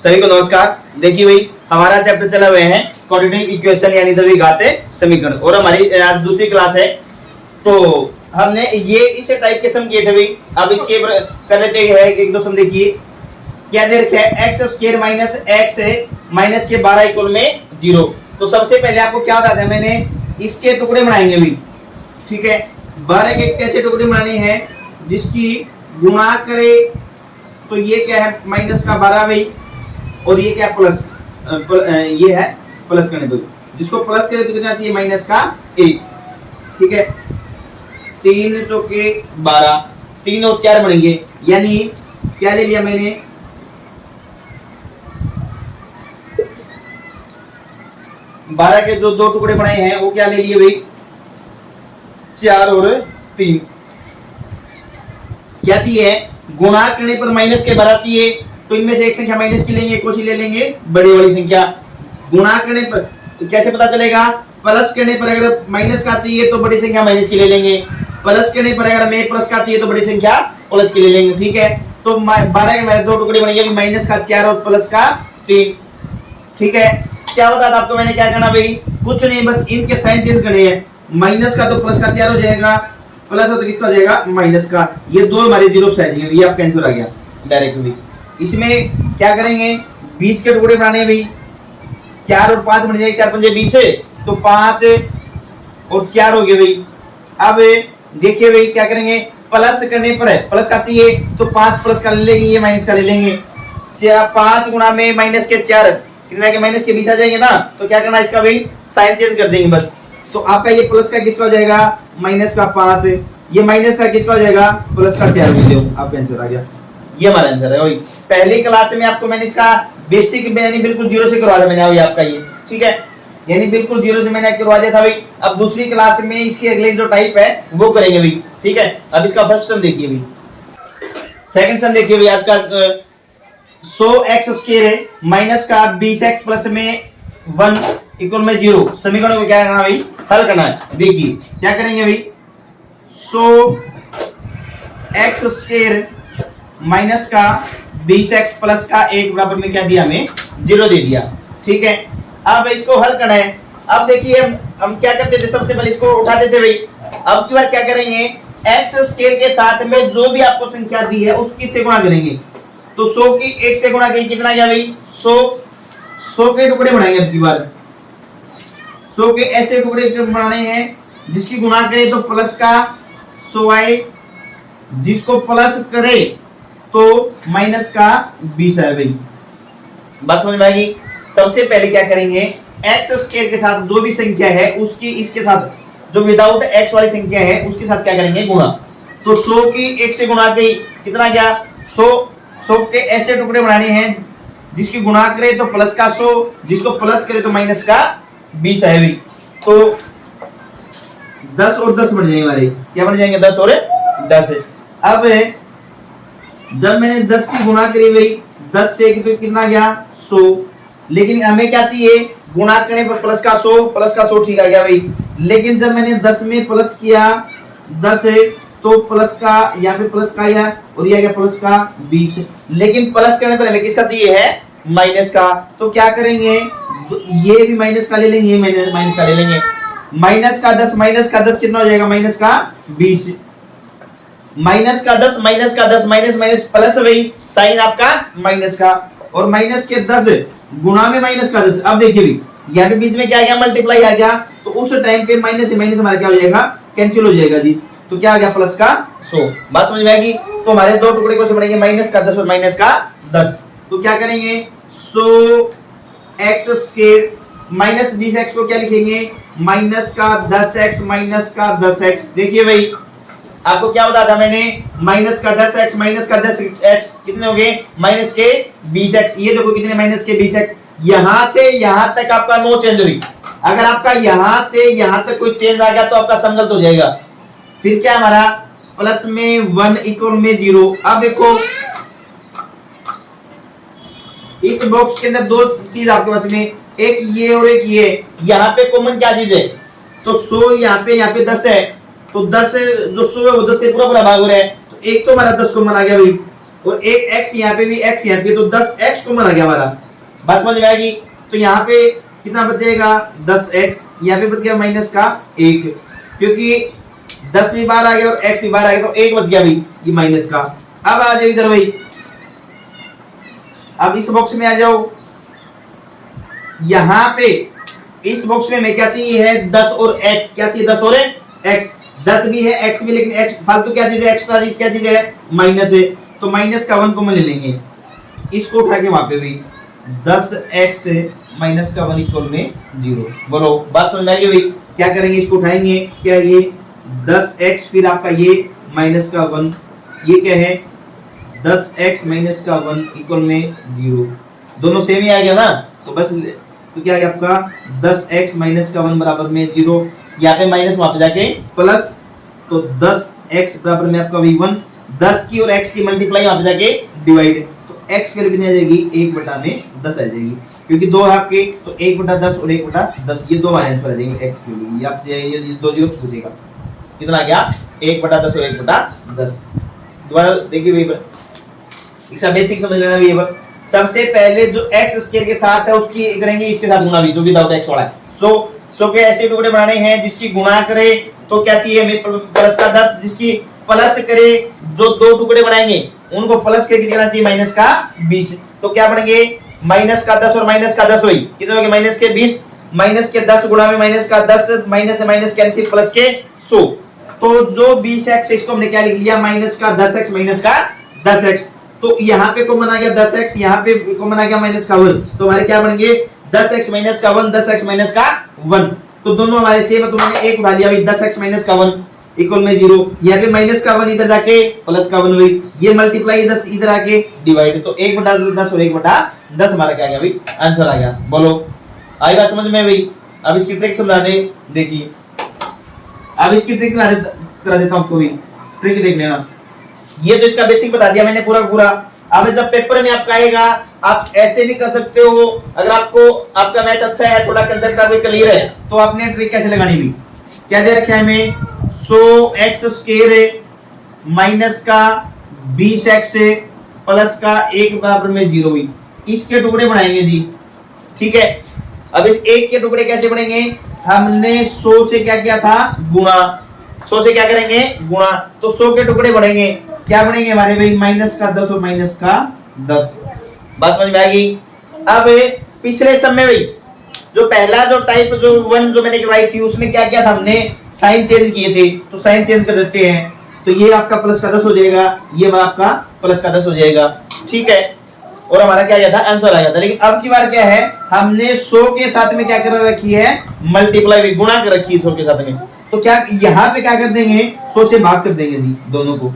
सभी को नमस्कार। देखिए भाई, हमारा चैप्टर चला हुए हैं क्वाड्रेटिक इक्वेशन यानी द्विघात समीकरण, और हमारी आज दूसरी क्लास है। तो हमने ये इस टाइप के सम किए थे भाई। अब इसके कर लेते हैं एक दो सम। देखिए क्या दे रखा है, x square minus x minus के 12 इक्वल में 0। तो सबसे पहले आपको क्या बताया था मैंने, इसके टुकड़े बनाएंगे भाई। ठीक है, 12 के कैसे टुकड़े बनाने हैं, जिसकी गुणा करे तो ये क्या है माइनस का 12 भाई, और ये क्या प्लस ये है प्लस करने पर, जिसको प्लस करे तो कितना चाहिए माइनस का 1। ठीक है, 3 चौके 12, 3 और 4 बनेंगे, यानी क्या ले लिया मैंने, 12 के जो दो टुकड़े बनाए हैं वो क्या ले लिए भाई, 4 और 3। क्या चाहिए, गुणा करने पर माइनस के 12 चाहिए, तो इनमें से एक संख्या माइनस की लेंगे, कोई सी ले लेंगे बड़ी वाली संख्या। गुणा करने पर कैसे पता चलेगा, प्लस करने पर अगर माइनस का चाहिए तो बड़ी संख्या माइनस की ले लेंगे, प्लस करने पर अगर हमें प्लस का चाहिए तो बड़ी संख्या प्लस की ले लेंगे। ठीक है, तो 12 के मेरे दो टुकड़े बनेंगे, माइनस का 4 और प्लस का 3। ठीक है, क्या बता था आपको मैंने, क्या करना भाई, कुछ नहीं, बस इनके साइन चेंज करने हैं। माइनस का तो प्लस का 4 हो जाएगा, प्लस हो तो किसका हो जाएगा माइनस का। ये दो हमारे जीरो साइज हैं, ये आपका आंसर आ गया डायरेक्टली। इसमें क्या करेंगे, 20 के टुकड़े बनाने हैं भाई, 4 और 5 बन जाएंगे, 4 पंजे 20, तो 5 और 4 हो गए भाई। अब देखिए भाई क्या करेंगे, प्लस करने पर है, प्लस का चाहिए तो 5 प्लस का ले लेंगे, ये माइनस का ले लेंगे। 5 गुणा में माइनस के 4 कितना के माइनस के 20 आ जाएंगे ना, तो क्या करना इसका भाई साइन चेंज कर देंगे बस। तो आपका ये प्लस का किसका हो जाएगा माइनस का 5, ये माइनस का किसका हो जाएगा प्लस का 4 मिले, आपका आंसर आ गया। ये हमारा आंसर है भाई। पहली क्लास में आपको मैंने इसका बेसिक यानी बिल्कुल जीरो से करवा दिया मैंने अभी आपका ये। ठीक है, यानी बिल्कुल जीरो से मैंने करवा दिया था भाई। अब दूसरी क्लास में इसके अगले जो टाइप है वो करेंगे भाई। ठीक है, अब इसका फर्स्ट सम देखिए भाई, सेकंड सम देखिए भाई। आज का 100x स्क्वायर है माइनस का 20x प्लस में 1 इक्वल में 0 समीकरण को क्या करना भाई, हल करना है। देखिए क्या करेंगे भाई, 100x स्क्वायर माइनस का 20x प्लस का 1 बराबर में क्या दिया हमें 0 दे दिया। ठीक है, अब इसको हल करना है। अब देखिए हम क्या करते थे, सबसे पहले इसको उठाते थे भाई। अब की बार क्या करेंगे, x स्क्वायर के साथ में जो भी आपको संख्या दी है उसकी से गुणा करेंगे। तो 100 की 1 से गुणा करेंगे, कितना गया भाई 100 के टुकड़े बनाएंगे। अब की बार 100 के ऐसे टुकड़े बनाने हैं जिसकी गुणा करें तो प्लस का 100 आए, जिसको प्लस करे तो माइनस का 20 है भाई। बात समझ में आएगी। सबसे पहले क्या करेंगे, x स्क्वायर के साथ जो भी संख्या है उसकी इसके साथ जो विदाउट x वाली संख्या है उसके साथ क्या करेंगे गुणा। तो 100 की 1 से गुणा की कितना गया 100 के ऐसे टुकड़े बनाने हैं जिसकी गुणा करे तो प्लस का 100, जिसको प्लस करे तो माइनस का 20 है भाई। तो 10 और 10 बन जाएंगे हमारे, क्या बन जाएंगे 10 और 10। अब जब मैंने 10 की गुणा करी भाई 10 से तो कितना गया 100, लेकिन हमें क्या चाहिए गुणा करने पर प्लस का 100 ठीक आ गया भाई। लेकिन जब मैंने 10 में प्लस किया 10 तो प्लस का यहाँ पे प्लस का आया और ये आ गया प्लस का 20, लेकिन प्लस करने पर हमें किसका चाहिए है माइनस का। तो क्या करेंगे, ये भी माइनस का ले लेंगे, ये माइनस का ले लेंगे। माइनस का 10 कितना हो जाएगा माइनस का 20, माइनस का 10 माइनस माइनस प्लस वही साइन आपका माइनस का, और माइनस के 10 गुणा में माइनस का 10। अब देखिए भाई यहाँ पे बीच में क्या आ गया मल्टीप्लाई आ गया, तो उस टाइम पे माइनस से माइनस हमारा क्या हो जाएगा कैंसिल हो जाएगा जी। तो क्या आ गया प्लस का 100। बात समझ में आएगी। तो हमारे दो टुकड़े को बनेंगे माइनस का 10 और माइनस का 10। तो क्या करेंगे 100x स्क्वायर माइनस 20x को क्या लिखेंगे माइनस का 10x माइनस का 10x। देखिए भाई आपको क्या बताया था मैंने, माइनस का 10x माइनस का 10x कितने हो गए माइनस के 20x। ये देखो कितने माइनस के 20x। यहां से यहां तक आपका नो चेंज हुई। अगर आपका यहां से यहां तक कोई चेंज आ गया तो आपका समगलत हो जाएगा। फिर क्या हमारा प्लस में 1 इक्वल में 0। अब देखो इस बॉक्स के अंदर दो चीज आपके पास में, एक ये और एक ये। यहाँ पे कॉमन क्या चीज है, तो 100 यहाँ पे 10 है, तो 10 जो 100 है वो 10 से पूरा भाग हो रहा है, तो एक तो हमारा 10 कॉमन आ गया भाई। और एक x यहाँ पे भी, x यहाँ पे, तो 10x कॉमन आ गया हमारा। बात समझ में आएगी? तो यहाँ पे कितना बचेगा 10x, यहाँ पे बच गया माइनस का 1, क्योंकि 10 भी बाहर आ गया और x भी बाहर आ गया, तो 1 बच गया भाई ये माइनस का। अब आ जाओ इधर भाई, अब इस बॉक्स में आ जाओ। यहाँ पे इस बॉक्स में हमें क्या चाहिए है 10 और x, क्या चाहिए 10 और x, 10 भी है x भी, लेकिन x फालतू क्या चीज है, एक्स्ट्रा चीज क्या चीज है, माइनस है, तो माइनस का 1 कॉमन ले लेंगे, इसको उठा के वहां पे भी 10x माइनस का 1 इक्वल में 0। बोलो बात समझ में आई भाई? क्या करेंगे, इसको उठाएंगे, क्या ये 10x फिर आपका ये माइनस का 1, ये क्या है 10x माइनस का 1 इक्वल में 0, दोनों सेम ही आ गया ना, तो बस तो क्या आ गया आपका 10x माइनस का 1 बराबर में 0, यहाँ पे माइनस वहां पे जाके प्लस, तो 10x बराबर में आपका वही 1, 10 की और x की मल्टीप्लाई वहां पे जाके डिवाइड, तो x की वैल्यू कितनी आ जाएगी 1/10 आ जाएगी, क्योंकि दो आपके, तो 1/10 और 1/10 ये दो आंसर आ जाएंगे x के लिए। आपसे ये दो जीरो पूछेगा कितना आ गया 1/10 और 1/10। दोबारा देखिए भाई, इसका बेसिक समझ लेना भी है। सबसे पहले जो x स्क्वायर के साथ है उसकी करेंगे इसके साथ गुणा भी, जो विदाउट x वाला है। सो के ऐसे टुकड़े बनाने हैं जिसकी गुणा करे तो क्या चाहिए हमें प्लस का 10, जिसकी प्लस करे जो दो टुकड़े बनाएंगे उनको प्लस करके देना चाहिए माइनस का 20, तो क्या बनेंगे माइनस का 10 और माइनस का 10 हुई, कितने हो गए माइनस के 20, माइनस के 10 गुणा में माइनस का 10, माइनस से माइनस कैंसिल, प्लस के 100, तो जो 20x इसको हमने क्या लिख लिया माइनस का 10x माइनस का 10x, तो यहाँ पे कॉमन आ गया 10x, यहाँ पे कॉमन आ गया माइनस का 1, तो हमारे क्या बनेंगे 10x माइनस का 1, 10x माइनस का 1, तो दोनों हमारे सेम है, तो मैंने एक उठा लिया भाई 10x माइनस का 1 इक्वल में 0, यहाँ पे माइनस का 1 इधर जाके प्लस का 1 हुई, ये मल्टीप्लाई 10 इधर आके डिवाइड, तो 1/10 और 1/10 हमारा क्या आ गया भाई आंसर आ गया। बोलो आई बात समझ में भाई? अब इसकी ट्रिक समझा दे, देखिए अब इसकी ट्रिक करा देता हूं आपको भी, ट्रिक देख लेना। ये तो इसका बेसिक बता दिया मैंने पूरा पूरा। अब जब पेपर में आपका आएगा आप ऐसे भी कर सकते हो, अगर आपको आपका मैथ अच्छा है, थोड़ा कंसेप्ट आपको क्लियर है, तो आपने ट्रिक कैसे लगानी भी, क्या दे रखा है हमें 100x स्क्वायर माइनस का 20x प्लस का 1 बराबर में 0 हुई, इसके टुकड़े बनाएंगे जी, ठीक है। अब इस एक के टुकड़े कैसे बनेंगे, हमने 100 से क्या किया था गुणा, 100 से क्या करेंगे गुणा, तो 100 के टुकड़े बढ़ेंगे, क्या बनेंगे हमारे भाई माइनस का 10 और माइनस का 10। बात समझ में आ गई? अब पिछले समय भाई जो पहला जो टाइप जो 1 जो मैंने करवाई थी उसमें क्या किया था हमने साइन चेंज किए थे, तो साइन चेंज कर देते हैं, तो ये आपका प्लस का 10 हो जाएगा, ये आपका प्लस का 10 हो जाएगा, ठीक है, और हमारा क्या गया था आंसर आ गया था। लेकिन अब की बार क्या है हमने 100 के साथ में क्या कर रखी है मल्टीप्लाई भी गुणा कर रखी है 100 के साथ में, तो क्या यहाँ पे क्या कर देंगे 100 से भाग कर देंगे जी दोनों को।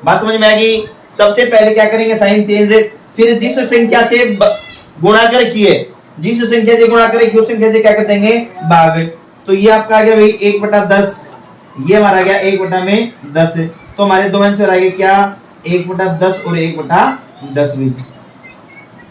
बात समझ में आ गई? सबसे पहले क्या करेंगे साइन चेंज, फिर जिस संख्या से गुणा कर रखी है, जिस संख्या से गुणा कर रखी है उस संख्या से क्या कर देंगे भाग, तो ये आपका आ गया भाई 1/10, ये हमारा आ गया 1/10, तो हमारे दो आंसर आ गए क्या 1/10 और 1/10 भी।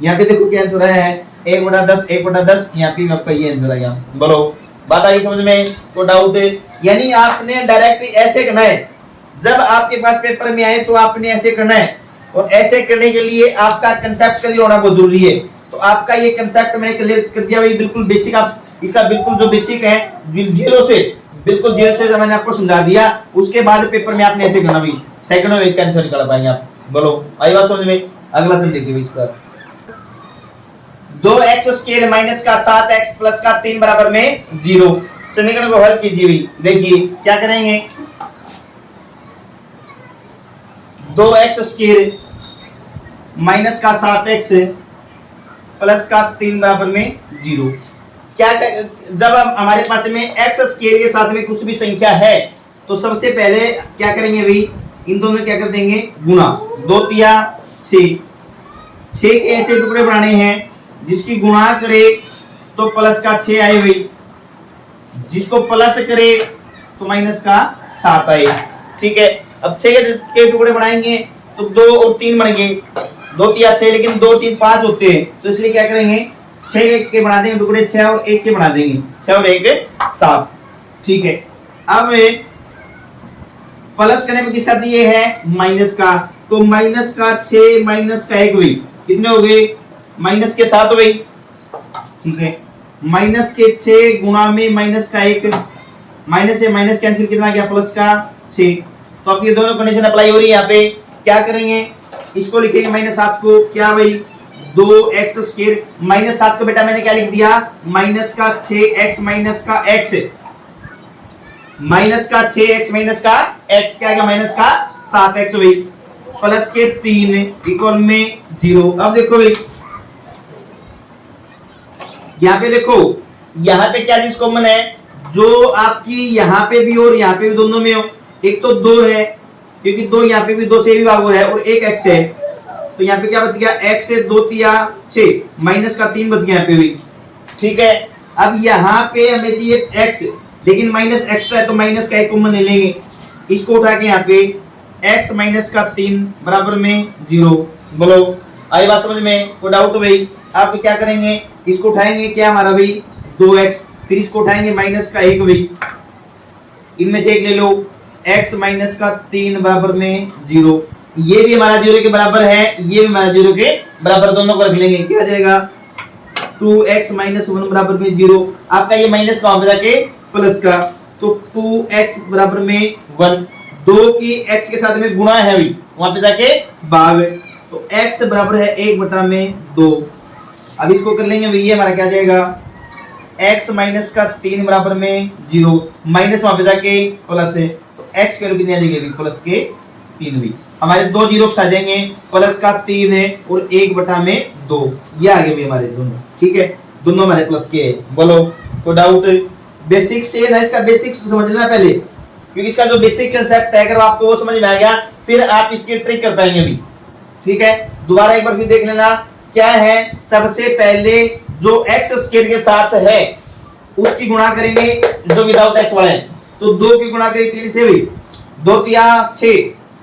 यहाँ पे देखो क्या आंसर आया है 1/10 1/10, यहाँ पे आपका ये आंसर आ गया। बोलो बात आई समझ में? तो डाउट है, यानी आपने डायरेक्ट ऐसे करना है, जब आपके पास पेपर में आए तो आपने ऐसे करना है, और ऐसे करने के लिए आपका कंसेप्ट क्लियर होना बहुत जरूरी है। तो आपका ये कंसेप्ट मैंने क्लियर कर दिया भाई, बिल्कुल बेसिक, आप इसका बिल्कुल जो बेसिक है जीरो से जो मैंने आपको समझा दिया, उसके बाद पेपर में आपने ऐसे करना भी, सेकंड में इसका आंसर निकाल पाएंगे आप। बोलो आई बात समझ में? अगला सम देखिए इसका 2x स्क्वायर माइनस का 7x प्लस का 3 बराबर में 0, समीकरण को हल कीजिए भाई। देखिए क्या करेंगे 2x स्क्वायर माइनस का 7x प्लस का 3 बराबर में 0, क्या जब हमारे पास में x स्क्वायर के साथ में कुछ भी संख्या है तो सबसे पहले क्या करेंगे भाई इन दोनों क्या कर देंगे गुणा, 2 तिया 6 के ऐसे टुकड़े बनाने हैं जिसकी गुणा करे तो प्लस का 6 आए भाई, जिसको प्लस करे तो माइनस का 7 आए, ठीक है। अब 6 के टुकड़े बनाएंगे तो 2 और 3 बन गए, 2 तिया 6, लेकिन 2 3 5 होते हैं, तो इसलिए क्या करेंगे 6 के बना देंगे टुकड़े 6 और 1 के बना देंगे, 6 और 1 7, ठीक है। अब प्लस करने में किसका चाहिए है माइनस का, तो माइनस का 6 माइनस का 1 हुई, कितने हो गए? माइनस के 7 हो गई, ठीक है। माइनस के 6 गुणा में माइनस का 1, माइनस से माइनस कैंसिल, कितना गया? प्लस का 6। तो अब ये दोनों कंडीशन अप्लाई हो रही है। यहाँ पे क्या करेंगे? इसको लिखेंगे -7 को, क्या भाई? 2x²। -7 को बेटा मैंने क्या लिख दिया? माइनस का 6x माइनस का x, माइनस का 6x माइनस का x, क्या आ गया? माइनस का 7x हुई, प्लस के 3 इक्वल में 0। अब देखो भाई, यहाँ पे देखो, यहाँ पे क्या चीज कॉमन है? जो आपकी यहाँ पे भी और यहाँ पे भी दोनों में हो, एक तो 2 है, क्योंकि 2 यहाँ पे भी 2 से भी भाग हो रहा है, और एक x है, तो यहाँ पे क्या बच गया? x से 2 तिया 6, माइनस का 3 बच गया यहाँ पे भी, ठीक है। अब यहाँ पे हमें चाहिए x, लेकिन माइनस एक्स्ट्रा है, तो माइनस का 1 कॉमन ले लेंगे, इसको उठा के यहाँ पे x माइनस का 3 बराबर में 0। बोलो, आई बात समझ में? कोई डाउट भाई? आप क्या करेंगे? इसको उठाएंगे, क्या हमारा भाई? 2x, फिर इसको उठाएंगे माइनस का 1 भाई, इनमें से एक ले लो, x माइनस का 3 बराबर में 0। ये भी हमारा 0 के बराबर है, ये भी हमारा 0 के बराबर, दोनों को रख लेंगे, क्या आ जाएगा? 2x माइनस 1 बराबर में 0। आपका ये माइनस का वहां पे जाके प्लस का, तो 2x बराबर में 1, 2 की x के साथ में गुणा है भाई, वहां पे जाके भाग, तो x बराबर है 1/2। अब इसको कर लेंगे भाई, ये हमारा क्या जाएगा? x माइनस का 3 बराबर में 0, माइनस वहां पे जाके प्लस है, तो x की वैल्यू कितनी आ जाएगी? प्लस के 3 भी। हमारे 2 जीरो आ जाएंगे, प्लस का 3 है और 1/2, ये आगे भी हमारे दोनों, ठीक है। दोनों हमारे प्लस के है। बोलो, तो डाउट? बेसिक से ना, इसका बेसिक समझ लेना पहले, क्योंकि इसका जो बेसिक कंसेप्ट है, अगर आपको वो समझ में आ गया, फिर आप इसकी ट्रिक कर पाएंगे भी, ठीक है। दोबारा एक बार फिर देख लेना, क्या है? सबसे पहले जो x² के साथ है उसकी गुणा करेंगे, जो विदाउट x वाला है, तो 2 की गुणा करेंगे 3 से भी, 2 तिया 6,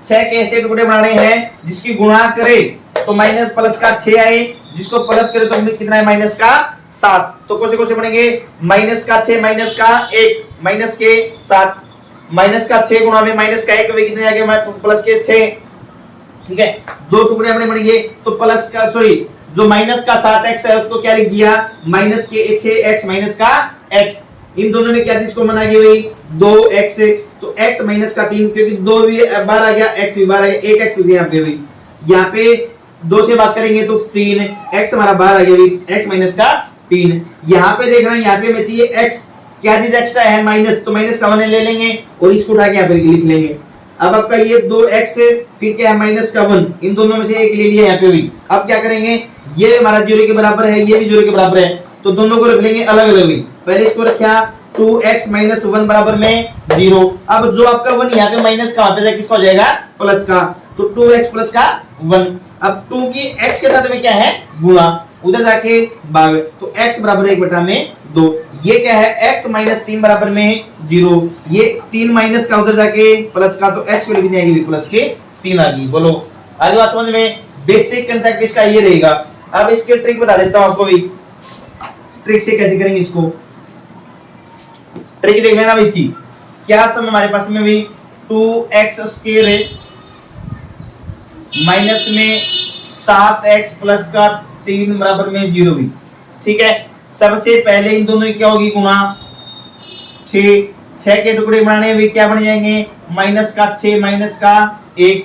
6 के ऐसे टुकड़े बनाने हैं जिसकी गुणा करे तो माइनस प्लस का 6 आए, जिसको प्लस करे तो कितना है? माइनस का 7। तो कौन से बनेंगे? माइनस का 6 माइनस का 1 माइनस के 7, माइनस का 6 गुणा में माइनस का 1 कितने आ गए? प्लस के 6, ठीक है। 2 टुकड़े अपने बनेंगे, तो प्लस का सॉरी जो माइनस का 7x है उसको क्या लिख दिया? माइनस के 6x माइनस का x। इन दोनों में क्या चीज को बना गई भाई? 2x, तो x माइनस का 3, क्योंकि 2 भी बाहर आ गया, x भी बाहर आ गया, 1x लिख दिया यहाँ पे भाई। यहाँ पे 2 से बात करेंगे तो 3, x हमारा बाहर आ गया भाई, x माइनस का 3। यहाँ पे देखना, यहाँ पे हमें चाहिए x, क्या चीज एक्स्ट्रा है? माइनस, तो माइनस का 1 ले लेंगे और इसको उठा के यहाँ पे लिख लेंगे। अब आपका ये 2x फिर क्या है? माइनस का 1, इन दोनों में से एक ले लिया यहाँ पे भी। अब क्या करेंगे? ये हमारा 0 के बराबर है, ये भी 0 के बराबर है, तो दोनों को रख लेंगे अलग अलग भी। पहले इसको रखा 2x माइनस 1 बराबर में 0। अब जो आपका 1 यहाँ पे माइनस का, वहां पे किसका हो जाएगा? प्लस का, तो 2x प्लस का 1। अब 2 की x के साथ में क्या है? गुणा, उधर जाके भाग, तो x बराबर 1/2। ये क्या है? x माइनस 3 बराबर में 0, ये 3 माइनस का उधर जाके प्लस का, तो x वैल्यू कितनी आएगी? प्लस के 3 आ गई। बोलो, आगे बात समझ में? बेसिक कांसेप्ट इसका ये रहेगा। अब इसके ट्रिक बता देता हूं आपको भी, ट्रिक से कैसे करेंगे इसको। ट्रिक देख लेना इसकी, क्या सम हमारे पास में भी 2x² है, माइनस में 7x प्लस का 3 बराबर में 0 भी, ठीक है। सबसे पहले इन दोनों की क्या होगी? गुणा, 6 के टुकड़े बनाने हुए क्या बन जाएंगे? माइनस का 6 माइनस का 1,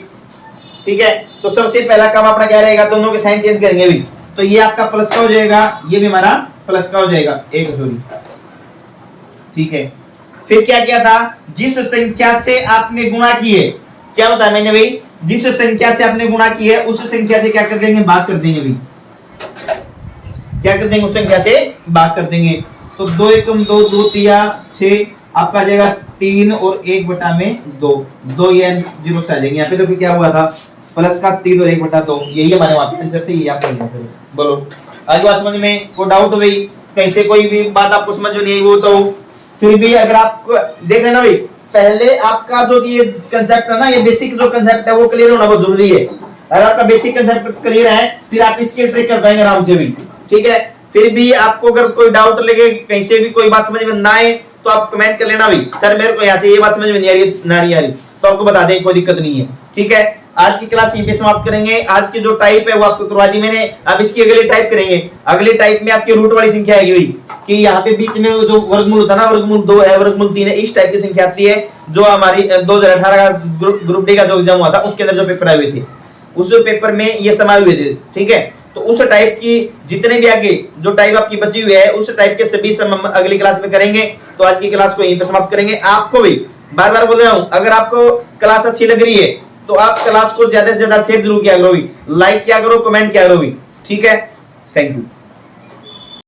ठीक है। तो सबसे पहला काम अपना क्या रहेगा? दोनों के साइन चेंज करेंगे भी, तो ये आपका प्लस का हो जाएगा, ये भी हमारा प्लस का हो जाएगा, 1 सॉरी, ठीक है। फिर क्या किया था? जिस संख्या से आपने गुणा की है, क्या बताया मैंने भाई? जिस संख्या से आपने गुणा की है उस संख्या से क्या कर देंगे? बात कर देंगे भाई, क्या कर देंगे? उस संख्या से बात कर देंगे। तो 2 एकम 2, 2 तिया 6, आपका आ जाएगा 3 और 1/2, 2 ये 0 से आ जाएंगे। यहाँ पे तो क्या हुआ था? प्लस का 3 और 1/2, यही हमारे वहां पे आंसर थे, ये आपका आंसर है। बोलो, आज बात समझ में? कोई डाउट भाई? कैसे कोई भी बात आपको समझ में नहीं आई वो तो फिर भी अगर आपको देख लेना भाई, पहले आपका जो ये कंसेप्ट है ना, ये बेसिक जो कंसेप्ट है वो क्लियर होना बहुत जरूरी है। अगर आपका बेसिक कंसेप्ट क्लियर है फिर आप इसकी ट्रिक कर पाएंगे आराम से भी, ठीक है। फिर भी आपको अगर कोई डाउट लगे, कहीं से भी कोई बात समझ में ना आए, तो आप कमेंट कर लेना भाई, सर मेरे को यहाँ से ये बात समझ में नहीं आ रही, ना नहीं आ रही, तो आपको बता दें, कोई दिक्कत नहीं है, ठीक है। आज की क्लास यहीं पे समाप्त करेंगे। आज की जो टाइप है वो आपको करवा दी मैंने। अब इसकी अगली टाइप करेंगे। अगली टाइप में आपकी रूट वाली संख्या आएगी कि यहाँ पे बीच में जो वर्गमूल होता है ना, वर्गमूल 2 है, वर्गमूल 3 है, इस टाइप की संख्या आती है जो हमारी 2018 का ग्रुप डी का जो एग्जाम हुआ था उसके अंदर जो पेपर आए हुए थे, उस पेपर में ये समाये हुए थे। ठीक है, तो उस टाइप की जितने भी आगे जो टाइप आपकी बची हुई है उस टाइप के सभी सम हम अगली क्लास में करेंगे। तो आज की क्लास को यहीं पे समाप्त करेंगे। आपको भी बार बार बोल रहा हूं, अगर आपको क्लास अच्छी लग रही है तो आप क्लास को ज्यादा से ज्यादा शेयर जरूर किया करो, लाइक किया करो, कमेंट किया करो। ठीक है, थैंक यू।